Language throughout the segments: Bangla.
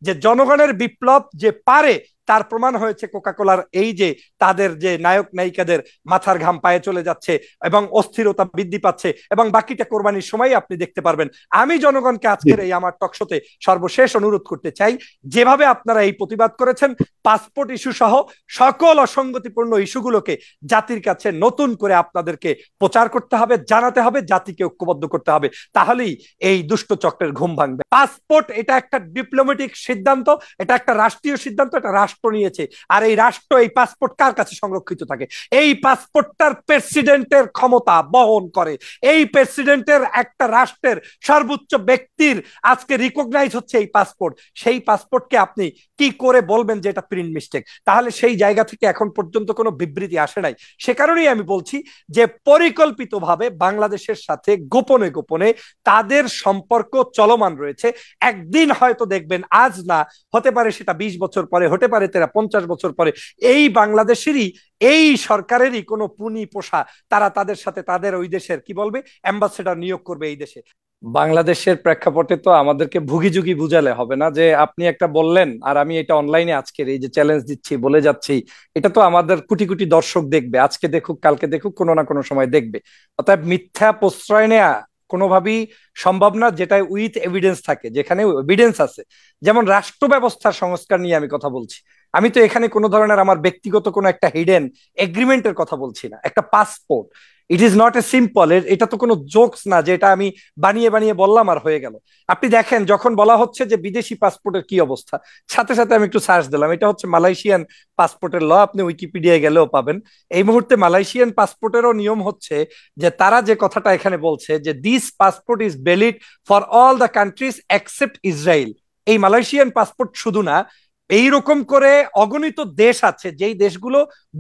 যে জনগণের বিপ্লব যে পারে তার প্রমাণ হয়েছে কোকাকোলার এই যে তাদের যে নায়ক নায়িকাদের মাথার ঘাম পায়ে চলে যাচ্ছে এবং অস্থিরতা বৃদ্ধি পাচ্ছে, এবং বাকিটা কোরবানির সময় আপনি দেখতে পারবেন। আমি জনগণকে আজকের এই আমার টকশোতে সর্বশেষ অনুরোধ করতে চাই, যেভাবে আপনারা এই প্রতিবাদ করেছেন পাসপোর্ট ইস্যু সহ সকল অসঙ্গতিপূর্ণ ইস্যুগুলোকে জাতির কাছে নতুন করে আপনাদেরকে প্রচার করতে হবে, জানাতে হবে, জাতিকে ঐক্যবদ্ধ করতে হবে, তাহলেই এই দুষ্ট চক্রের ঘুম ভাঙবে। পাসপোর্ট এটা একটা ডিপ্লোম্যাটিক সিদ্ধান্ত, এটা একটা রাষ্ট্রীয় সিদ্ধান্ত, এটা রাষ্ট্র নিয়েছে। আর এই রাষ্ট্র এই পাসপোর্ট কার কাছে সংরক্ষিত থাকে? এই পাসপোর্টটার প্রেসিডেন্টের ক্ষমতা বহন করে। এই প্রেসিডেন্টের একটা রাষ্ট্রের সর্বোচ্চ ব্যক্তির আজকে রিকগনাইজ হচ্ছে এই পাসপোর্ট। সেই পাসপোর্টকে আপনি কি করে বলবেন যে এটা প্রিন্ট মিস্টেক? তাহলে সেই জায়গা থেকে এখন পর্যন্ত কোনো বিবৃতি আসে নাই। সে কারণেই আমি বলছি যে পরিকল্পিতভাবে বাংলাদেশের সাথে গোপনে গোপনে তাদের সম্পর্ক চলমান রয়েছে। একদিন হয়তো দেখবেন, আজ না, হতে পারে সেটা 20 বছর পরে, হতে পারে 50 বছর পরে, এই বাংলাদেশেরই এই সরকারেরই কোনো পুনি পোষা তারা তাদের সাথে তাদের ওই দেশের কি বলবে অ্যাম্বাসেডর নিয়োগ করবে এই দেশে। বাংলাদেশের প্রেক্ষাপটে তো আমাদেরকে ভুগি যুগি বুঝালে হবে না যে আপনি একটা বললেন আর আমি এটা অনলাইনে আজকের এই যে চ্যালেঞ্জ দিচ্ছি বলে যাচ্ছি, এটা তো আমাদের কোটি কোটি দর্শক দেখবে, আজকে দেখুক কালকে দেখুক কোনো না কোনো সময় দেখবে। অতএব মিথ্যা প্রশ্রয় নেয়া কোনোভাবেই সম্ভব না, যেটা উইথ এভিডেন্স থাকে, যেখানে এভিডেন্স আছে। যেমন রাষ্ট্র ব্যবস্থার সংস্কার নিয়ে আমি কথা বলছি, আমি তো এখানে কোনো ধরনের আমার ব্যক্তিগত কোনো একটা হিডেন এগ্রিমেন্টের কথা বলছি না। একটা passport, it is not a simple, এটা তো কোনো জোকস না যে এটা আমি বানিয়ে বানিয়ে বললাম আর হয়ে গেল। আপনি দেখেন যখন বলা হচ্ছে যে বিদেশি পাসপোর্টের কি অবস্থা, সাথে সাথে আমি একটু সার্চ দিলাম, এটা হচ্ছে মালয়েশিয়ান পাসপোর্টের ল, আপনি উইকিপিডিয়ায় গেলেও পাবেন। এই মুহূর্তে মালয়েশিয়ান পাসপোর্টেরও নিয়ম হচ্ছে যে তারা যে কথাটা এখানে বলছে যে this passport is valid for all the countries except Israel. এই মালয়েশিয়ান পাসপোর্ট শুধু না, এইরকম করে অগণিত দেশ আছে যেই দেশগুলো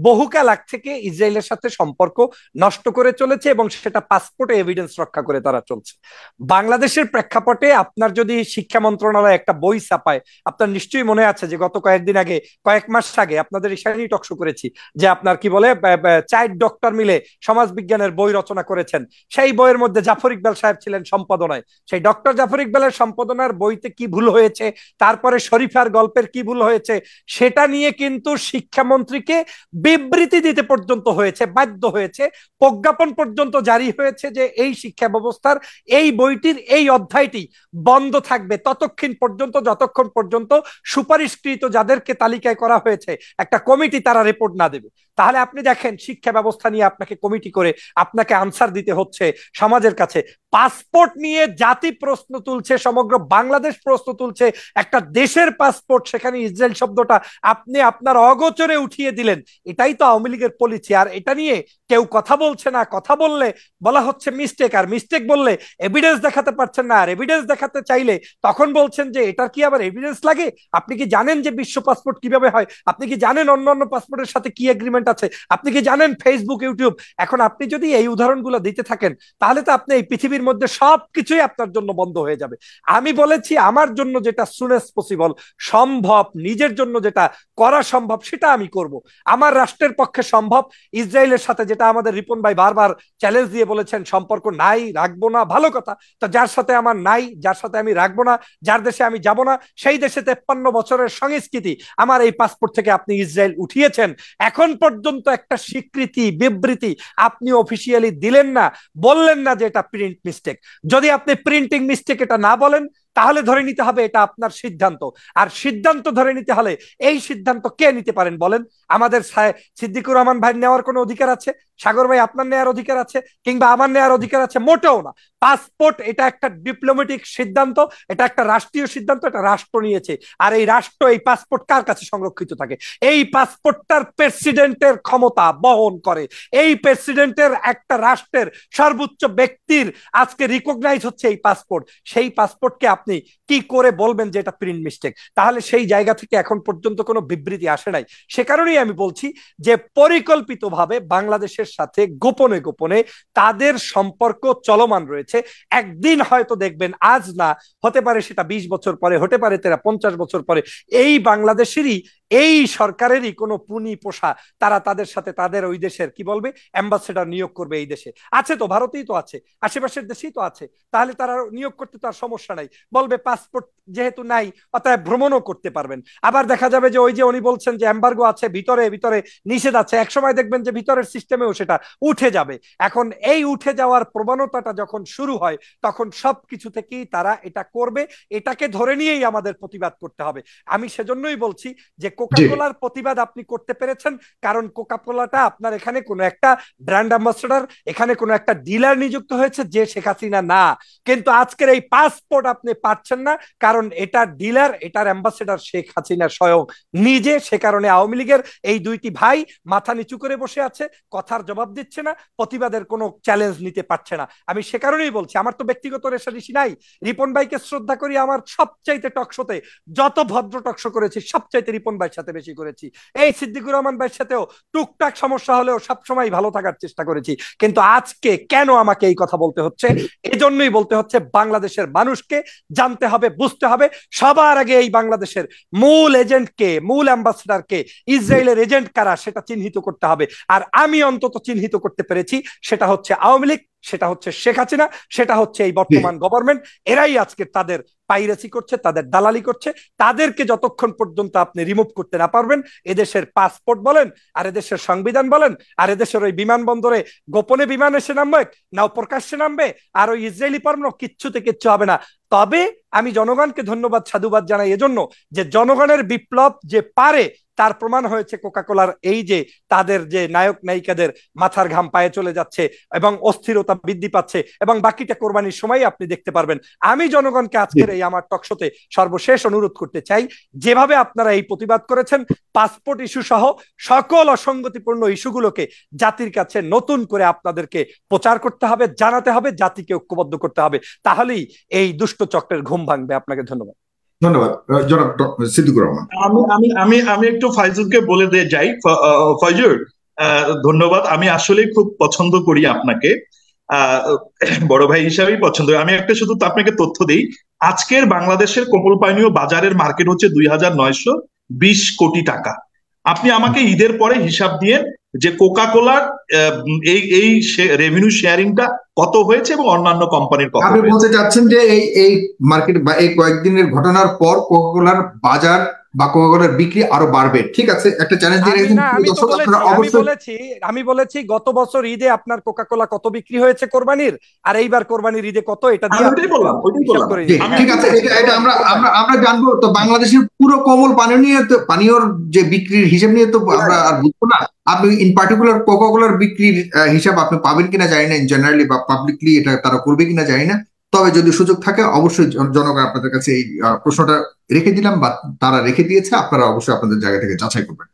বহুকাল আগ থেকে ইসরায়েলের সাথে সম্পর্ক নষ্ট করে চলেছে এবং সেটা পাসপোর্টে এভিডেন্স রক্ষা করে তারা চলছে। বাংলাদেশের প্রেক্ষাপটে আপনার যদি শিক্ষা মন্ত্রণালয় একটা বই ছাপায়, আপনার নিশ্চয়ই মনে আছে যে গত কয়েকদিন আগে, কয়েক মাস আগে আপনাদের ইশারেই টকশো করেছি যে আপনার কি বলে চাইল্ড ডক্টর মিলে সমাজ বিজ্ঞানের বই রচনা করেছেন। সেই বইয়ের মধ্যে জাফর ইকবাল সাহেব ছিলেন সম্পাদনায়। সেই ডক্টর জাফর ইকবালের সম্পাদনার বইতে কি ভুল হয়েছে, তারপরে শরীফার গল্পের কি ভুল হয়েছে, সেটা নিয়ে কিন্তু শিক্ষামন্ত্রীকে বিবৃতি দিতে পর্যন্ত হয়েছে, বাধ্য হয়েছে, প্রজ্ঞাপন পর্যন্ত জারি হয়েছে যে এই শিক্ষা ব্যবস্থার এই বইটির এই অধ্যায়টি বন্ধ থাকবে ততক্ষণ পর্যন্ত যতক্ষণ পর্যন্ত সুপারিশকৃত যাদেরকে তালিকায় করা হয়েছে একটা কমিটি তারা রিপোর্ট না দেবে। তাহলে আপনি দেখেন শিক্ষা ব্যবস্থা নিয়ে আপনাকে কমিটি করে আপনাকে আনসার দিতে হচ্ছে সমাজের কাছে। পাসপোর্ট নিয়ে জাতি প্রশ্ন তুলছে, সমগ্র বাংলাদেশ প্রশ্ন তুলছে, একটা দেশের পাসপোর্ট, সেখানে ইসরায়েল শব্দটা আপনি আপনার অগোচরে উঠিয়ে দিলেন। এটাই তো আওয়ামী লীগের পলিসি। আর এটা নিয়ে কেউ কথা বলছে না, কথা বললে বলা হচ্ছে মিস্টেক, আর মিস্টেক বললে এভিডেন্স দেখাতে পারছেন না, আর এভিডেন্স দেখাতে চাইলে তখন বলছেন যে এটার কি আবার এভিডেন্স লাগে? আপনি কি জানেন যে বিশ্ব পাসপোর্ট কিভাবে হয়? আপনি কি জানেন অন্যান্য পাসপোর্টের সাথে কি এগ্রিমেন্ট আছে? আপনি কি জানেন ফেসবুক, ইউটিউব? এখন আপনি যদি এই উদাহরণগুলো দিতে থাকেন তাহলে তো আপনি এই পৃথিবীর মধ্যে সবকিছুই আপনার জন্য বন্ধ হয়ে যাবে। আমি বলেছি আমার জন্য যেটা সুনেস্ট পসিবল সম্ভব, নিজের জন্য যেটা করা সম্ভব সেটা আমি করব। আমার রাষ্ট্রের পক্ষে সম্ভব ইসরায়েলের সাথে, যেটা আমাদের রিপন ভাই বারবার চ্যালেঞ্জ দিয়ে বলেছেন সম্পর্ক নাই, রাখবো না, ভালো কথা। তো যার সাথে আমার নাই, যার সাথে আমি রাখবো না, যার দেশে আমি যাব না, সেই দেশে 53 বছরের সংস্কৃতি আমার এই পাসপোর্ট থেকে আপনি ইসরায়েল উঠিয়েছেন, এখন পর্যন্ত একটা স্বীকৃতি বিবৃতি আপনি অফিসিয়ালি দিলেন না, বললেন না যে এটা প্রিন্ট মিস্টেক। যদি আপনি প্রিন্টিং মিস্টেক এটা না বলেন তাহলে ধরে নিতে হবে এটা আপনার সিদ্ধান্ত। আর সিদ্ধান্ত ধরে নিতে হলে এই সিদ্ধান্ত কে নিতে পারেন বলেন? আমাদের সিদ্দিকুর রহমান ভাই নেওয়ার কোনো অধিকার আছে? সাগর ভাই আপনার নেওয়ার অধিকার আছে? কিংবা আমার নেওয়ার অধিকার আছে? মোটেও না। পাসপোর্ট এটা একটা ডিপ্লোম্যাটিক সিদ্ধান্ত, এটা একটা রাষ্ট্রীয় সিদ্ধান্ত, এটা রাষ্ট্র নিয়েছে। আর এই রাষ্ট্র এই পাসপোর্ট কার কাছে সংরক্ষিত থাকে? এই পাসপোর্টটার প্রেসিডেন্টের ক্ষমতা বহন করে। এই প্রেসিডেন্টের একটা রাষ্ট্রের সর্বোচ্চ ব্যক্তির আজকে রিকগনাইজ হচ্ছে এই পাসপোর্ট। সেই পাসপোর্টকে আপনি কি করে বলবেন যে এটা প্রিন্ট মিস্টেক? তাহলে সেই জায়গা থেকে এখন পর্যন্ত কোনো বিবৃতি আসে নাই। সে কারণেই আমি বলছি যে পরিকল্পিতভাবে বাংলাদেশের সাথে গোপনে গোপনে তাদের সম্পর্ক চলমান রয়েছে। একদিন হয়তো দেখবেন, আজ না, হতে পারে সেটা 20 বছর পরে, হতে পারে 50 বছর পরে, এই বাংলাদেশেরই এই সরকারেরই কোনো পুনি পোষা তারা তাদের সাথে তাদের ওই দেশের কি বলবে অ্যাম্বাসেডর নিয়োগ করবে এই দেশে? আছে তো, ভারতেই তো আছে, আশেপাশের দেশেই তো আছে। তাহলে তারা নিয়োগ করতে তো আর সমস্যা নাই, বলবে পাসপোর্ট যেহেতু নাই অতএব ভ্রমণও করতে পারবেন। আবার দেখা যাবে যে ওই যে উনি বলছেন যে এম্বার্গো আছে, ভিতরে ভিতরে নিষেধ আছে, একসময় দেখবেন যে ভিতরের সিস্টেমেও সেটা উঠে যাবে। এখন এই উঠে যাওয়ার প্রবণতাটা যখন শুরু হয় তখন সবকিছু থেকেই তারা এটা করবে, এটাকে ধরে নিয়েই আমাদের প্রতিবাদ করতে হবে। আমি সেজন্যই বলছি যে কোকা কোলার প্রতিবাদ আপনি করতে পেরেছেন, কারণ কোকা কোলাটা আপনার এখানে কোনো একটা ব্র্যান্ড অ্যাম্বাসেডর, এখানে কোনো একটা ডিলার নিযুক্ত হয়েছে যে শেখ হাসিনা না। কিন্তু আজকের এই পাসপোর্ট আপনি পাচ্ছেন না, কারণ এটা ডিলার, এটার অ্যাম্বাসেডর শেখ হাসিনা স্বয়ং নিজে। সে কারণে আওয়ামী লীগের এই দুইটি ভাই মাথা নিচু করে বসে আছে, কথার জবাব দিচ্ছে না, প্রতিবাদের কোনো চ্যালেঞ্জ নিতে পারছে না। আমি সে কারণেই বলছি, আমার তো ব্যক্তিগত রেশারেশি নাই, রিপন ভাইকে শ্রদ্ধা করি, আমার সবচাইতে টকশোতে যত ভদ্র টকশো করেছি সবচাইতে রিপন ভাইয়ের সাথে বেশি করেছি। এই সিদ্দিকুর রহমান ভাইয়ের সাথেও টুকটাক সমস্যা হলেও সবসময় ভালো থাকার চেষ্টা করেছি। কিন্তু আজকে কেন আমাকে এই কথা বলতে হচ্ছে? এজন্যই বলতে হচ্ছে, বাংলাদেশের মানুষকে জানতে হবে, বুঝতে হবে। সবার আগে এই বাংলাদেশের মূল এজেন্টকে, মূল অ্যাম্বাসেডারকে, ইসরায়েলের এজেন্ট কারা সেটা চিহ্নিত করতে হবে। আর আমি অন্তত চিহ্নিত করতে পেরেছি, সেটা হচ্ছে আওয়ামী লীগ, সেটা হচ্ছে শেখ হাসিনা, সেটা হচ্ছে এই বর্তমান গভর্নমেন্ট। এরাই আজকে তাদের পাইরেসি করছে, তাদের দালালি করছে। তাদেরকে যতক্ষণ পর্যন্ত আপনি রিমুভ করতে না পারবেন, এদেশের পাসপোর্ট বলেন, আর এদেশের সংবিধান বলেন, আর এদেশের ওই বিমানবন্দরে গোপনে বিমান এসে নামবে, নাও প্রকাশ্যে নামবে, আর ওই ইসরায়েলি পণ্য কিচ্ছুতে কিচ্ছু হবে না। তবে আমি জনগণকে ধন্যবাদ সাধুবাদ জানাই এজন্য যে জনগণের বিপ্লব যে পারে তার প্রমাণ হয়েছে কোকা কোলার এই যে তাদের যে নায়ক নায়িকাদের মাথার ঘাম পায়ে চলে যাচ্ছে এবং অস্থিরতা বৃদ্ধি পাচ্ছে, এবং বাকিটা কোরবানির সময় আপনি দেখতে পারবেন। আমি জনগণকে আজকের এই আমার টকশোতে সর্বশেষ অনুরোধ করতে চাই, যেভাবে আপনারা এই প্রতিবাদ করেছেন, পাসপোর্ট ইস্যু সহ সকল অসঙ্গতিপূর্ণ ইস্যুগুলোকে জাতির কাছে নতুন করে আপনাদেরকে প্রচার করতে হবে, জানাতে হবে, জাতিকে ঐক্যবদ্ধ করতে হবে। তাহলেই এই দুষ্ট চক্রের ঘুম ভাঙবে। আপনাকে ধন্যবাদ। ধন্যবাদ জনাব সিদ্দিকুর রহমান। আমি আমি আমি আমি একটু ফাইজুলকে বলে দিয়ে যাই। ফয়জুল, ধন্যবাদ। আমি আসলে খুব পছন্দ করি আপনাকে, বড় ভাই হিসাবেই পছন্দ করি। আমি একটা শুধু আপনাকে তথ্য দিই, আজকের বাংলাদেশের কোমল পানীয় বাজারের মার্কেট হচ্ছে 2,920 কোটি টাকা। আপনি আমাকে ঈদের পরে হিসাব দিয়ে যে কোকা কোলার এই এই রেভিনিউ শেয়ারিংটা কত হয়েছে এবং অন্যান্য কোম্পানির কত। আপনি বলতে চাচ্ছেন যে এই মার্কেট বা এই কয়েকদিনের ঘটনার পর কোকা কোলার বাজার বা কোকা কোলার বিক্রি আরো বাড়বে? ঠিক আছে, একটা চ্যালেঞ্জ দিয়ে রেখেছেন। আমি বলেছি গত বছর ঈদে আপনার কোকা কোলা কত বিক্রি হয়েছে কোরবানির, আর এইবার কোরবানির ঈদে কত, এটা দিয়ে বললাম। ঠিক আছে, এটা আমরা আমরা জানবো। তো বাংলাদেশের পুরো কোমল পানীয়র যে বিক্রির হিসাব নিয়ে তো আমরা আর বুঝবো না। আপনি ইন পার্টিকুলার কোকা কোলার বিক্রির হিসাব আপনি পাবেন কিনা জানি না, জেনারেলি বা পাবলিকলি এটা তারা করবে কিনা জানি না। তবে যদি সুযোগ থাকে অবশ্যই জনগণ আপনাদের কাছে এই প্রশ্নটা রেখে দিলাম, বা তারা রেখে দিয়েছে, আপনারা অবশ্যই আপনাদের জায়গা থেকে যাচাই করবেন।